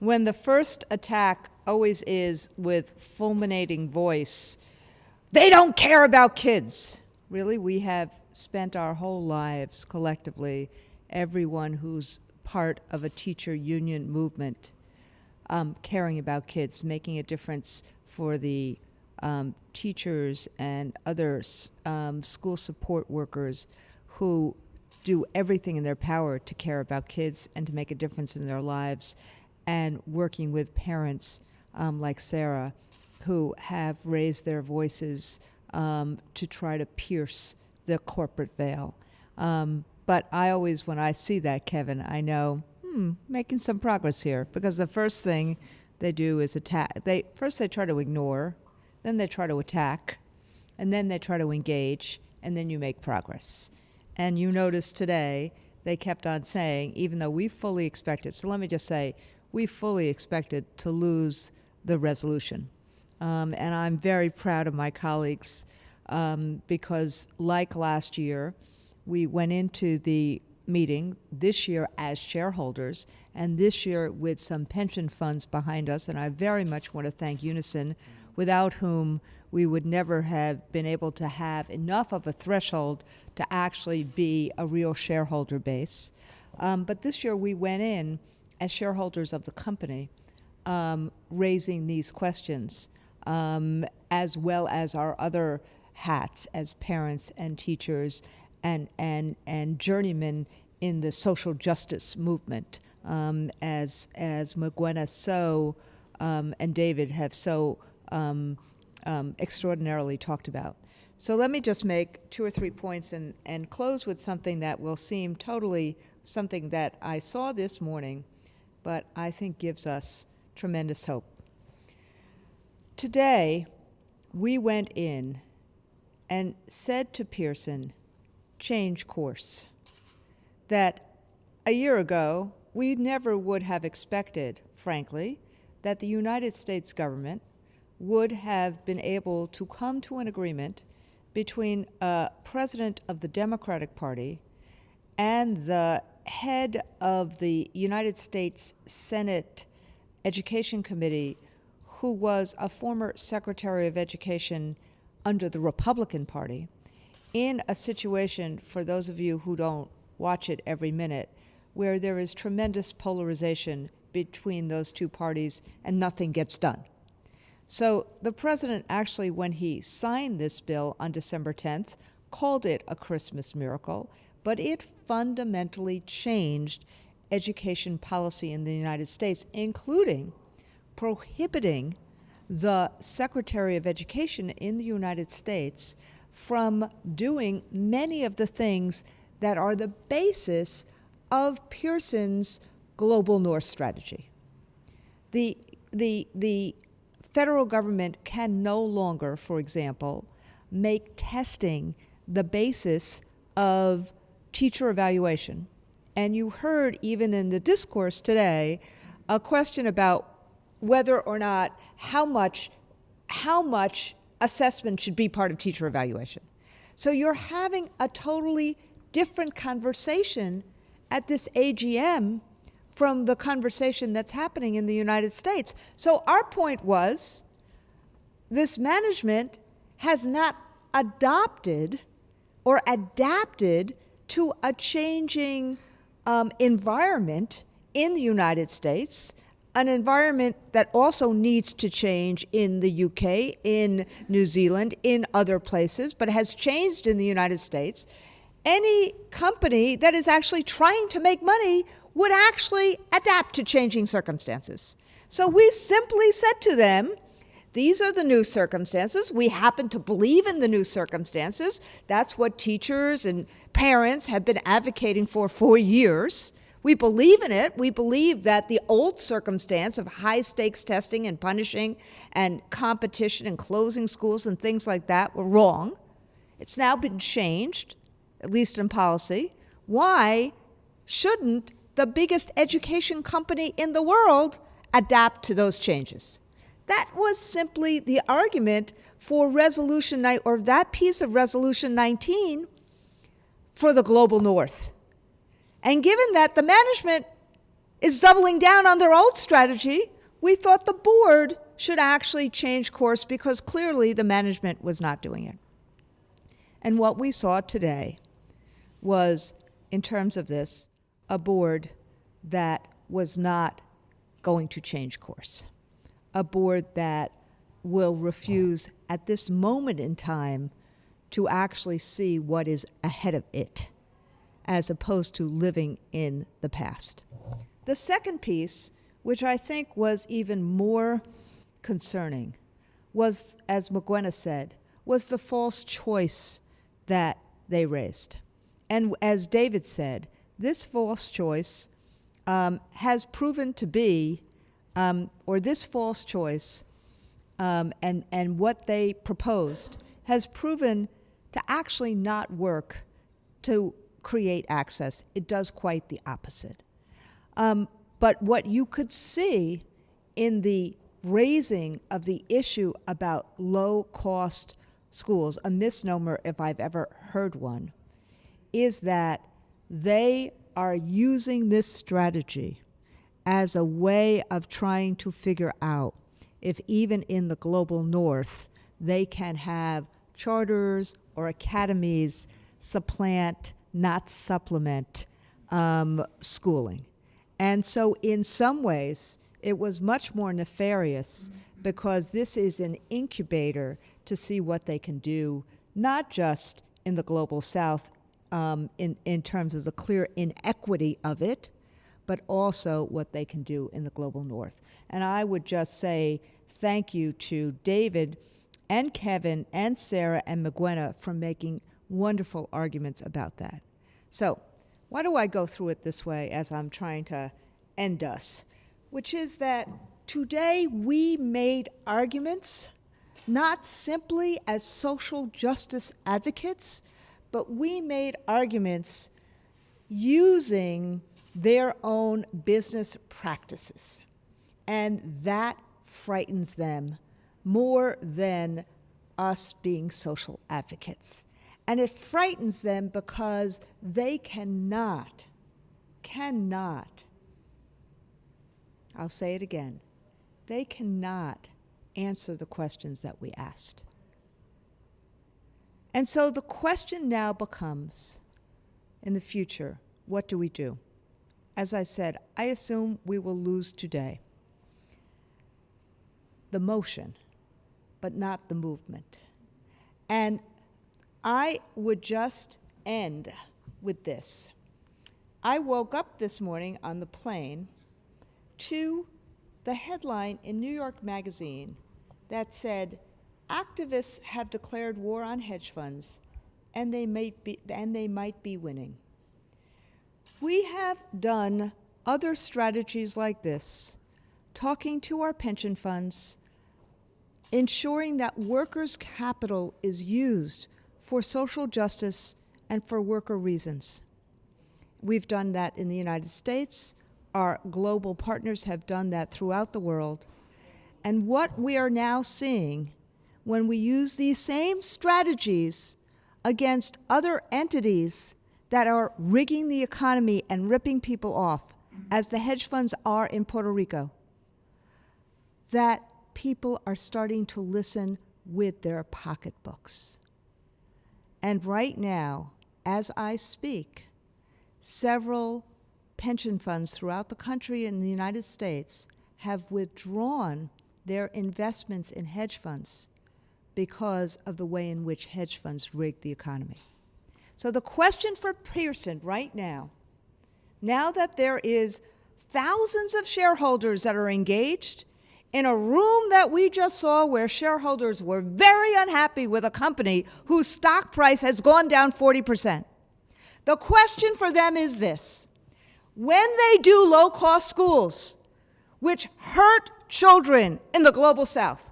when the first attack always is with fulminating voice, they don't care about kids. Really, we have spent our whole lives collectively, everyone who's part of a teacher union movement, caring about kids, making a difference for the teachers and other school support workers who do everything in their power to care about kids and to make a difference in their lives, and working with parents like Sarah, who have raised their voices to try to pierce the corporate veil. But I always, when I see that, Kevin, I know, making some progress here, because the first thing they do is attack. First they try to ignore, then they try to attack, and then they try to engage, and then you make progress. And you notice today, they kept on saying, even though we fully expected, so let me just say, we fully expected to lose the resolution. And I'm very proud of my colleagues because like last year, we went into the meeting this year as shareholders, and this year with some pension funds behind us, and I very much want to thank Unison, without whom we would never have been able to have enough of a threshold to actually be a real shareholder base. But this year we went in as shareholders of the company, raising these questions, as well as our other hats as parents and teachers and journeymen in the social justice movement, as Magwena and David have so extraordinarily talked about. So let me just make 2 or 3 points and close with something that will seem totally something that I saw this morning, but I think gives us tremendous hope. Today, we went in and said to Pearson, change course. That a year ago, we never would have expected, frankly, that the United States government would have been able to come to an agreement between a president of the Democratic Party and the head of the United States Senate Education Committee, who was a former Secretary of Education under the Republican Party, in a situation, for those of you who don't watch it every minute, where there is tremendous polarization between those two parties and nothing gets done. So the president actually, when he signed this bill on December 10th, called it a Christmas miracle, but it fundamentally changed education policy in the United States, including prohibiting the Secretary of Education in the United States from doing many of the things that are the basis of Pearson's Global North strategy. The federal government can no longer, for example, make testing the basis of teacher evaluation. And you heard even in the discourse today a question about whether or not how much assessment should be part of teacher evaluation. So you're having a totally different conversation at this AGM from the conversation that's happening in the United States. So our point was, this management has not adopted or adapted to a changing environment in the United States, an environment that also needs to change in the UK, in New Zealand, in other places, but has changed in the United States. Any company that is actually trying to make money would actually adapt to changing circumstances. So we simply said to them, these are the new circumstances. We happen to believe in the new circumstances. That's what teachers and parents have been advocating for years. We believe in it. We believe that the old circumstance of high-stakes testing and punishing and competition and closing schools and things like that were wrong. It's now been changed, at least in policy. Why shouldn't the biggest education company in the world adapt to those changes? That was simply the argument for Resolution 9, or that piece of Resolution 19 for the Global North. And given that the management is doubling down on their old strategy, we thought the board should actually change course because clearly the management was not doing it. And what we saw today was, in terms of this, a board that was not going to change course. A board that will refuse at this moment in time to actually see what is ahead of it, as opposed to living in the past. The second piece, which I think was even more concerning, was, as McGuena said, was the false choice that they raised. And as David said, this false choice has proven to be, or this false choice and what they proposed has proven to actually not work to create access. It does quite the opposite. But what you could see in the raising of the issue about low-cost schools, a misnomer if I've ever heard one, is that they are using this strategy as a way of trying to figure out if even in the global north they can have charters or academies supplant, not supplement, schooling. And so in some ways, it was much more nefarious because this is an incubator to see what they can do, not just in the global south in terms of the clear inequity of it, but also what they can do in the global north. And I would just say thank you to David and Kevin and Sarah and McGuena for making wonderful arguments about that. So why do I go through it this way as I'm trying to end us? Which is that today we made arguments not simply as social justice advocates, but we made arguments using their own business practices. And that frightens them more than us being social advocates. And it frightens them because they cannot, I'll say it again, they cannot answer the questions that we asked. And so the question now becomes, in the future, what do we do? As I said, I assume we will lose today the motion, but not the movement. And I would just end with this. I woke up this morning on the plane to the headline in New York Magazine that said, activists have declared war on hedge funds, and they might be winning. We have done other strategies like this, talking to our pension funds, ensuring that workers' capital is used for social justice and for worker reasons. We've done that in the United States. Our global partners have done that throughout the world. And what we are now seeing when we use these same strategies against other entities that are rigging the economy and ripping people off, as the hedge funds are in Puerto Rico, that people are starting to listen with their pocketbooks. And right now, as I speak, several pension funds throughout the country and the United States have withdrawn their investments in hedge funds because of the way in which hedge funds rig the economy. So the question for Pearson right now that there is thousands of shareholders that are engaged in a room that we just saw where shareholders were very unhappy with a company whose stock price has gone down 40%. The question for them is this: when they do low-cost schools, which hurt children in the global south,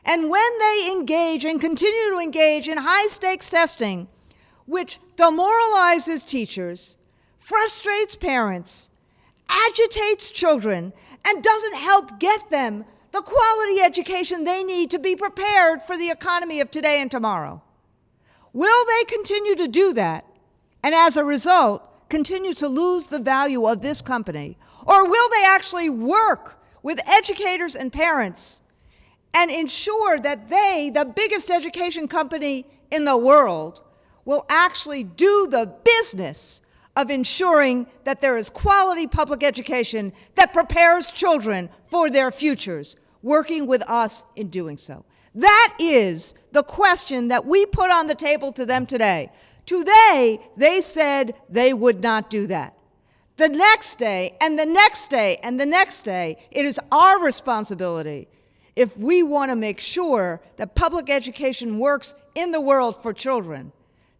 and when they engage and continue to engage in high-stakes testing, which demoralizes teachers, frustrates parents, agitates children, and doesn't help get them the quality education they need to be prepared for the economy of today and tomorrow, will they continue to do that, and as a result, continue to lose the value of this company? Or will they actually work with educators and parents and ensure that they, the biggest education company in the world, will actually do the business of ensuring that there is quality public education that prepares children for their futures, working with us in doing so? That is the question that we put on the table to them today. Today, they said they would not do that. The next day, and the next day, and the next day, it is our responsibility, if we want to make sure that public education works in the world for children,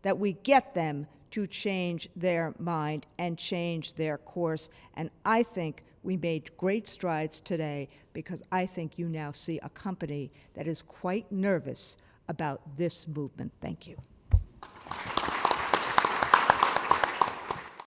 that we get them to change their mind and change their course. And I think we made great strides today, because I think you now see a company that is quite nervous about this movement. Thank you.